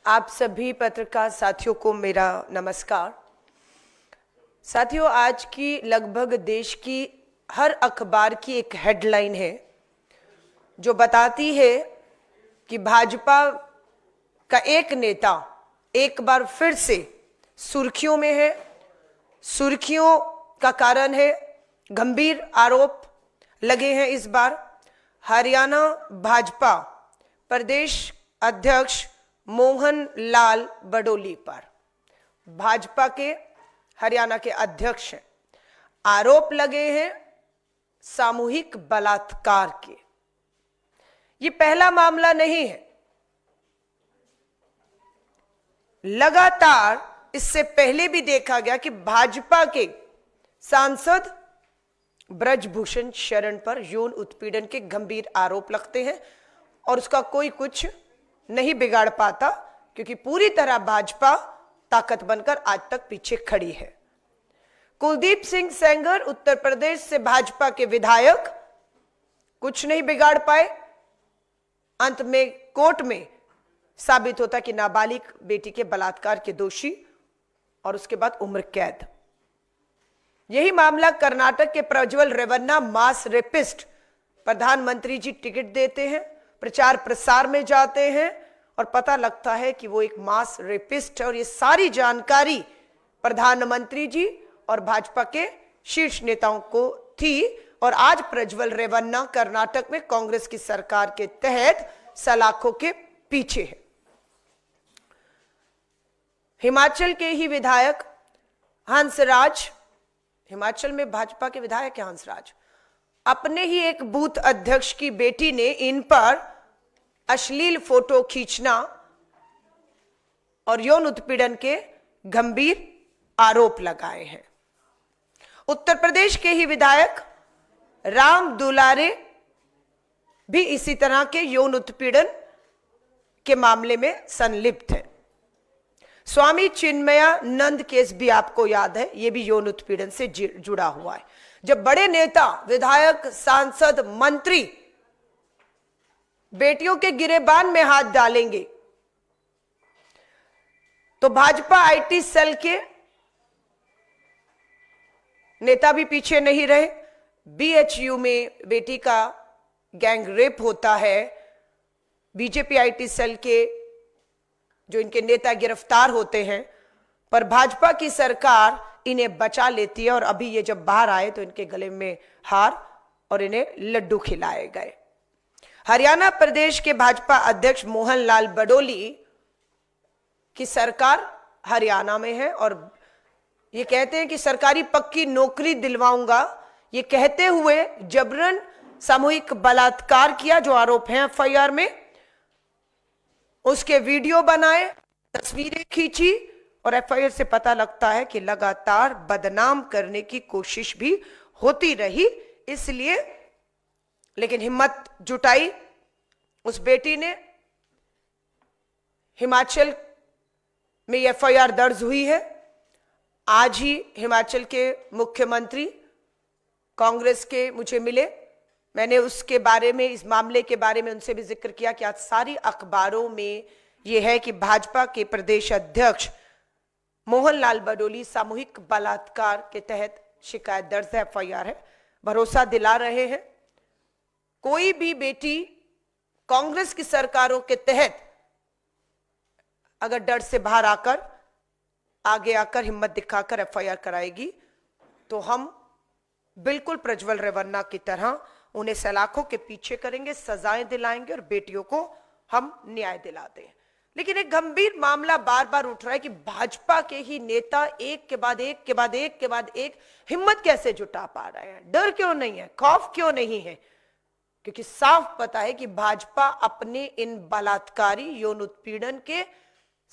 आप सभी पत्रकार साथियों को मेरा नमस्कार। साथियों, आज की लगभग देश की हर अखबार की एक हेडलाइन है जो बताती है कि भाजपा का एक नेता एक बार फिर से सुर्खियों में है। सुर्खियों का कारण है गंभीर आरोप लगे हैं इस बार हरियाणा भाजपा प्रदेश अध्यक्ष मोहन लाल बडोली पर। भाजपा के हरियाणा के अध्यक्ष हैं, आरोप लगे हैं सामूहिक बलात्कार के। ये पहला मामला नहीं है, लगातार इससे पहले भी देखा गया कि भाजपा के सांसद ब्रजभूषण शरण पर यौन उत्पीड़न के गंभीर आरोप लगते हैं और उसका कोई कुछ नहीं बिगाड़ पाता, क्योंकि पूरी तरह भाजपा ताकत बनकर आज तक पीछे खड़ी है। कुलदीप सिंह सेंगर उत्तर प्रदेश से भाजपा के विधायक कुछ नहीं बिगाड़ पाए। अंत में कोर्ट में साबित होता कि नाबालिग बेटी के बलात्कार के दोषी और उसके बाद उम्र कैद। यही मामला कर्नाटक के प्रज्वल रेवन्ना मास रेपिस्ट। प्रधानमंत्री जी टिकट देते हैं, प्रचार प्रसार में जाते हैं और पता लगता है कि वो एक मास रेपिस्ट है। और ये सारी जानकारी प्रधानमंत्री जी और भाजपा के शीर्ष नेताओं को थी। और आज प्रज्वल रेवन्ना कर्नाटक में कांग्रेस की सरकार के तहत सलाखों के पीछे है। हिमाचल के ही विधायक हंसराज, हिमाचल में भाजपा के विधायक है हंसराज, अपने ही एक बूथ अध्यक्ष की बेटी ने इन पर अश्लील फोटो खींचना और यौन उत्पीड़न के गंभीर आरोप लगाए हैं। उत्तर प्रदेश के ही विधायक राम दुलारे भी इसी तरह के यौन उत्पीड़न के मामले में संलिप्त है। स्वामी चिन्मयानंद केस भी आपको याद है, यह भी यौन उत्पीड़न से जुड़ा हुआ है। जब बड़े नेता, विधायक, सांसद, मंत्री बेटियों के गिरेबान में हाथ डालेंगे तो भाजपा आईटी सेल के नेता भी पीछे नहीं रहे। बीएचयू में बेटी का गैंग रेप होता है, बीजेपी आईटी सेल के जो इनके नेता गिरफ्तार होते हैं, पर भाजपा की सरकार इन्हें बचा लेती है। और अभी ये जब बाहर आए तो इनके गले में हार और इन्हें लड्डू खिलाए गए। हरियाणा प्रदेश के भाजपा अध्यक्ष मोहन लाल बडोली की सरकार हरियाणा में है और ये कहते हैं कि सरकारी पक्की नौकरी दिलवाऊंगा, ये कहते हुए जबरन सामूहिक बलात्कार किया, जो आरोप है एफआईआर में, उसके वीडियो बनाए, तस्वीरें खींची और एफआईआर से पता लगता है कि लगातार बदनाम करने की कोशिश भी होती रही। इसलिए लेकिन हिम्मत जुटाई उस बेटी ने। हिमाचल में एफआईआर दर्ज हुई है। आज ही हिमाचल के मुख्यमंत्री कांग्रेस के मुझे मिले, मैंने उसके बारे में, इस मामले के बारे में उनसे भी जिक्र किया कि आज सारी अखबारों में यह है कि भाजपा के प्रदेश अध्यक्ष मोहन लाल बडोली सामूहिक बलात्कार के तहत शिकायत दर्ज है, एफआईआर है। भरोसा दिला रहे हैं कोई भी बेटी कांग्रेस की सरकारों के तहत अगर डर से बाहर आकर, आगे आकर हिम्मत दिखाकर एफआईआर कराएगी तो हम बिल्कुल प्रज्वल रेवन्ना की तरह उन्हें सलाखों के पीछे करेंगे, सजाएं दिलाएंगे और बेटियों को हम न्याय दिलाते हैं। लेकिन एक गंभीर मामला बार बार उठ रहा है कि भाजपा के ही नेता एक के बाद एक के बाद एक के बाद एक हिम्मत कैसे जुटा पा रहे हैं। डर क्यों नहीं है, खौफ क्यों नहीं है? क्योंकि साफ पता है कि भाजपा अपने इन बलात्कारी यौन उत्पीड़न के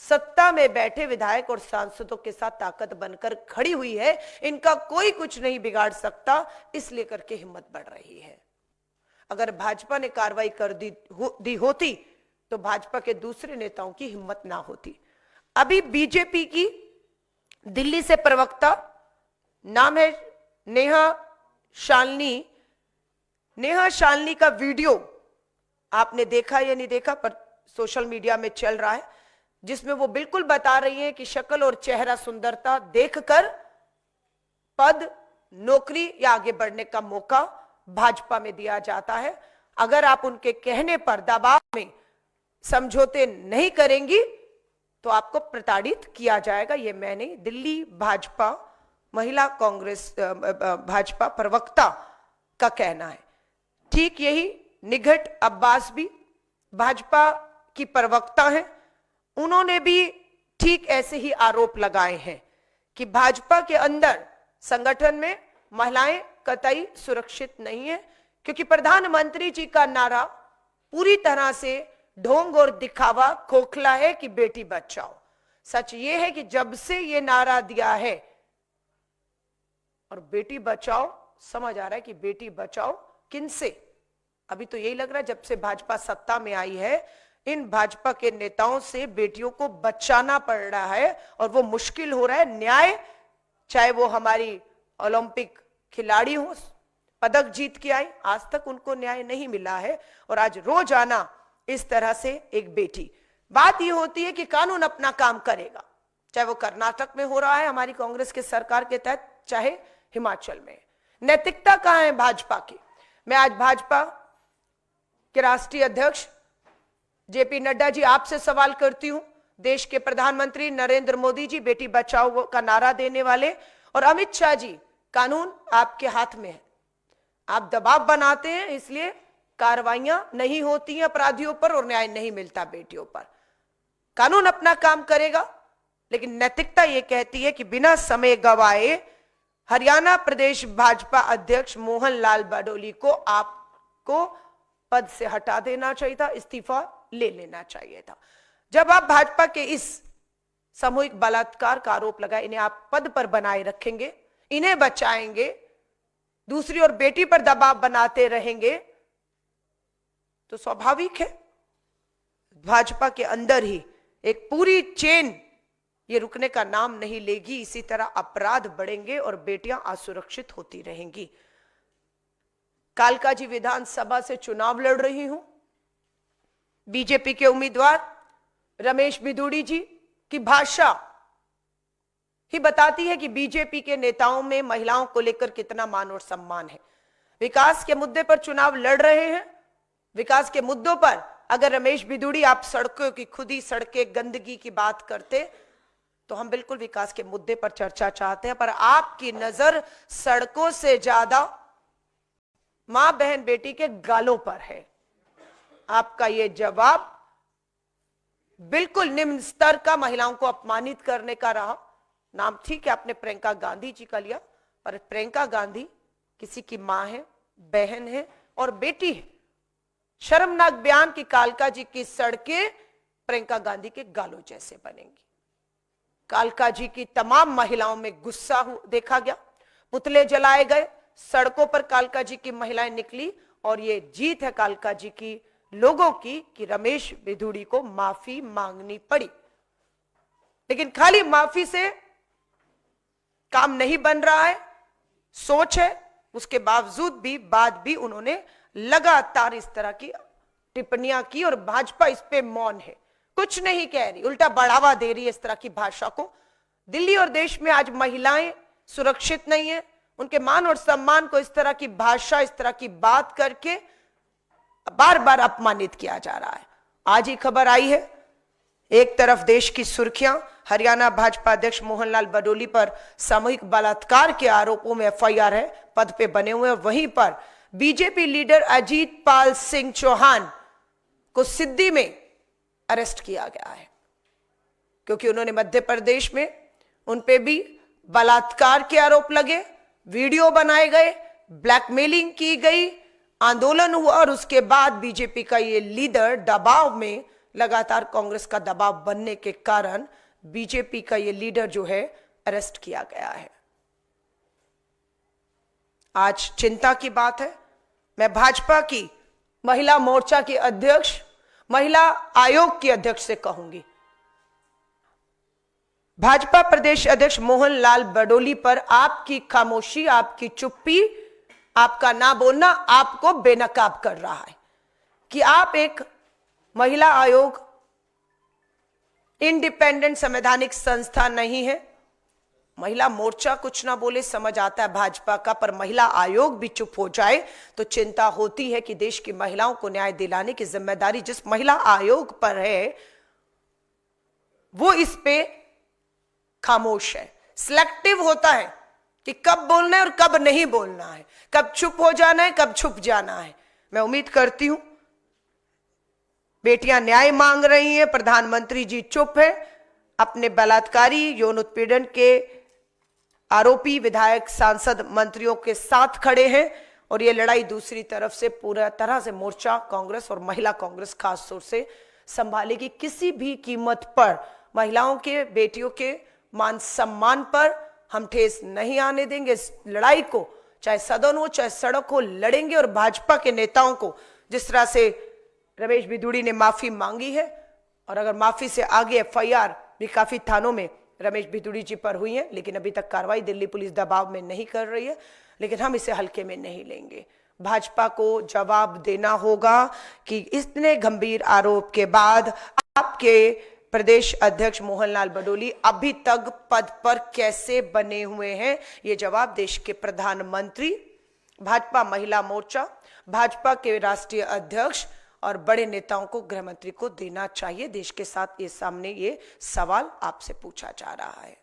सत्ता में बैठे विधायक और सांसदों के साथ ताकत बनकर खड़ी हुई है। इनका कोई कुछ नहीं बिगाड़ सकता, इसलिए करके हिम्मत बढ़ रही है। अगर भाजपा ने कार्रवाई कर दी होती तो भाजपा के दूसरे नेताओं की हिम्मत ना होती। अभी बीजेपी की दिल्ली से प्रवक्ता, नाम है नेहा शालिनी, नेहा शालिनी का वीडियो आपने देखा या नहीं देखा, पर सोशल मीडिया में चल रहा है। जिसमें वो बिल्कुल बता रही है कि शक्ल और चेहरा सुंदरता देखकर पद, नौकरी या आगे बढ़ने का मौका भाजपा में दिया जाता है। अगर आप उनके कहने पर दबाव में समझौते नहीं करेंगी तो आपको प्रताड़ित किया जाएगा। ये मैंने दिल्ली भाजपा महिला कांग्रेस भाजपा प्रवक्ता का कहना है। ठीक यही निघट अब्बास भी भाजपा की प्रवक्ता हैं, उन्होंने भी ठीक ऐसे ही आरोप लगाए हैं कि भाजपा के अंदर संगठन में महिलाएं कतई सुरक्षित नहीं है, क्योंकि प्रधानमंत्री जी का नारा पूरी तरह से ढोंग और दिखावा खोखला है कि बेटी बचाओ। सच ये है कि जब से ये नारा दिया है और बेटी बचाओ, समझ आ रहा है कि बेटी बचाओ किनसे? अभी तो यही लग रहा है जब से भाजपा सत्ता में आई है, इन भाजपा के नेताओं से बेटियों को बचाना पड़ रहा है और वो मुश्किल हो रहा है। न्याय, चाहे वो हमारी ओलंपिक खिलाड़ी हो, पदक जीत के आई, आज तक उनको न्याय नहीं मिला है। और आज रोजाना इस तरह से एक बेटी, बात ये होती है कि कानून अपना काम करेगा, चाहे वो कर्नाटक में हो रहा है हमारी कांग्रेस के सरकार के तहत, चाहे हिमाचल में। नैतिकता कहां है भाजपा की? मैं आज भाजपा के राष्ट्रीय अध्यक्ष जेपी नड्डा जी आपसे सवाल करती हूं। देश के प्रधानमंत्री नरेंद्र मोदी जी बेटी बचाओ का नारा देने वाले, और अमित शाह जी, कानून आपके हाथ में है, आप दबाव बनाते हैं, इसलिए कार्रवाइयां नहीं होती हैं अपराधियों पर और न्याय नहीं मिलता बेटियों पर। कानून अपना काम करेगा, लेकिन नैतिकता यह कहती है कि बिना समय गवाए हरियाणा प्रदेश भाजपा अध्यक्ष मोहन लाल बडोली को आपको पद से हटा देना चाहिए था, इस्तीफा ले लेना चाहिए था। जब आप भाजपा के इस सामूहिक बलात्कार का आरोप लगाए, इन्हें आप पद पर बनाए रखेंगे, इन्हें बचाएंगे, दूसरी ओर बेटी पर दबाव बनाते रहेंगे, तो स्वाभाविक है भाजपा के अंदर ही एक पूरी चेन ये रुकने का नाम नहीं लेगी। इसी तरह अपराध बढ़ेंगे और बेटियां असुरक्षित होती रहेंगी। कालकाजी विधानसभा से चुनाव लड़ रही हूं। बीजेपी के उम्मीदवार रमेश बिधूड़ी जी की भाषा ही बताती है कि बीजेपी के नेताओं में महिलाओं को लेकर कितना मान और सम्मान है। विकास के मुद्दे पर चुनाव लड़ रहे हैं। विकास के मुद्दों पर अगर रमेश बिधूड़ी आप सड़कों की खुदी, सड़कें, गंदगी की बात करते तो हम बिल्कुल विकास के मुद्दे पर चर्चा चाहते हैं, पर आपकी नजर सड़कों से ज्यादा मां, बहन, बेटी के गालों पर है। आपका यह जवाब बिल्कुल निम्न स्तर का, महिलाओं को अपमानित करने का रहा। नाम ठीक है आपने प्रियंका गांधी जी का लिया, पर प्रियंका गांधी किसी की मां है, बहन है और बेटी है। शर्मनाक बयान की कालका जी की सड़कें प्रियंका गांधी के गालों जैसे बनेंगी। कालका जी की तमाम महिलाओं में गुस्सा देखा गया, पुतले जलाए गए, सड़कों पर कालका जी की महिलाएं निकली, और ये जीत है कालका जी की लोगों की कि रमेश बिधूड़ी को माफी मांगनी पड़ी। लेकिन खाली माफी से काम नहीं बन रहा है, सोच है। उसके बावजूद भी बाद भी उन्होंने लगातार इस तरह की टिप्पणियां की और भाजपा इस पे मौन है, कुछ नहीं कह रही, उल्टा बढ़ावा दे रही है इस तरह की भाषा को। दिल्ली और देश में आज महिलाएं सुरक्षित नहीं है, उनके मान और सम्मान को इस तरह की भाषा, इस तरह की बात करके बार बार अपमानित किया जा रहा है। आज ही खबर आई है, एक तरफ देश की सुर्खियां, हरियाणा भाजपा अध्यक्ष मोहनलाल बडोली पर सामूहिक बलात्कार के आरोपों में एफआईआर है, पद पे बने हुए हैं, वहीं पर बीजेपी लीडर अजीत पाल सिंह चौहान को सिद्दी में अरेस्ट किया गया है, क्योंकि उन्होंने मध्य प्रदेश में उन पे भी बलात्कार के आरोप लगे, वीडियो बनाए गए, ब्लैकमेलिंग की गई, आंदोलन हुआ और उसके बाद बीजेपी का ये लीडर दबाव में, लगातार कांग्रेस का दबाव बनने के कारण बीजेपी का ये लीडर जो है अरेस्ट किया गया है। आज चिंता की बात है। मैं भाजपा की महिला मोर्चा की अध्यक्ष, महिला आयोग की अध्यक्ष से कहूंगी, भाजपा प्रदेश अध्यक्ष मोहन लाल बडोली पर आपकी खामोशी, आपकी चुप्पी, आपका ना बोलना आपको बेनकाब कर रहा है कि आप एक महिला आयोग इंडिपेंडेंट संवैधानिक संस्था नहीं है। महिला मोर्चा कुछ ना बोले, समझ आता है भाजपा का, पर महिला आयोग भी चुप हो जाए तो चिंता होती है कि देश की महिलाओं को न्याय दिलाने की जिम्मेदारी जिस महिला आयोग पर है वो इस पे खामोश है। सिलेक्टिव होता है कि कब बोलना है और कब नहीं बोलना है, कब चुप हो जाना है, कब छुप जाना है। मैं उम्मीद करती हूं बेटियां न्याय मांग रही हैं, प्रधानमंत्री जी चुप है, अपने बलात्कारी यौन उत्पीड़न के आरोपी विधायक, सांसद, मंत्रियों के साथ खड़े हैं और ये लड़ाई दूसरी तरफ से पूरा तरह से मोर्चा कांग्रेस और महिला कांग्रेस खास तौर से संभालेगी। किसी भी कीमत पर महिलाओं के, बेटियों के मान सम्मान पर हम ठेस नहीं आने देंगे। इस लड़ाई को चाहे सदन हो चाहे सड़क हो लड़ेंगे और भाजपा के नेताओं को जिस तरह से रमेश बिधूड़ी ने माफी मांगी है और अगर माफी से आगे एफआईआर भी काफी थानों में रमेश बिधूड़ी जी पर हुई है, लेकिन अभी तक कार्रवाई दिल्ली पुलिस दबाव में नहीं कर रही है, लेकिन हम इसे हल्के में नहीं लेंगे। भाजपा को जवाब देना होगा कि इतने गंभीर आरोप के बाद आपके प्रदेश अध्यक्ष मोहनलाल बडोली अभी तक पद पर कैसे बने हुए हैं। ये जवाब देश के प्रधानमंत्री, भाजपा महिला मोर्चा, भाजपा के राष्ट्रीय अध्यक्ष और बड़े नेताओं को, गृह मंत्री को देना चाहिए। देश के साथ ये सामने ये सवाल आपसे पूछा जा रहा है।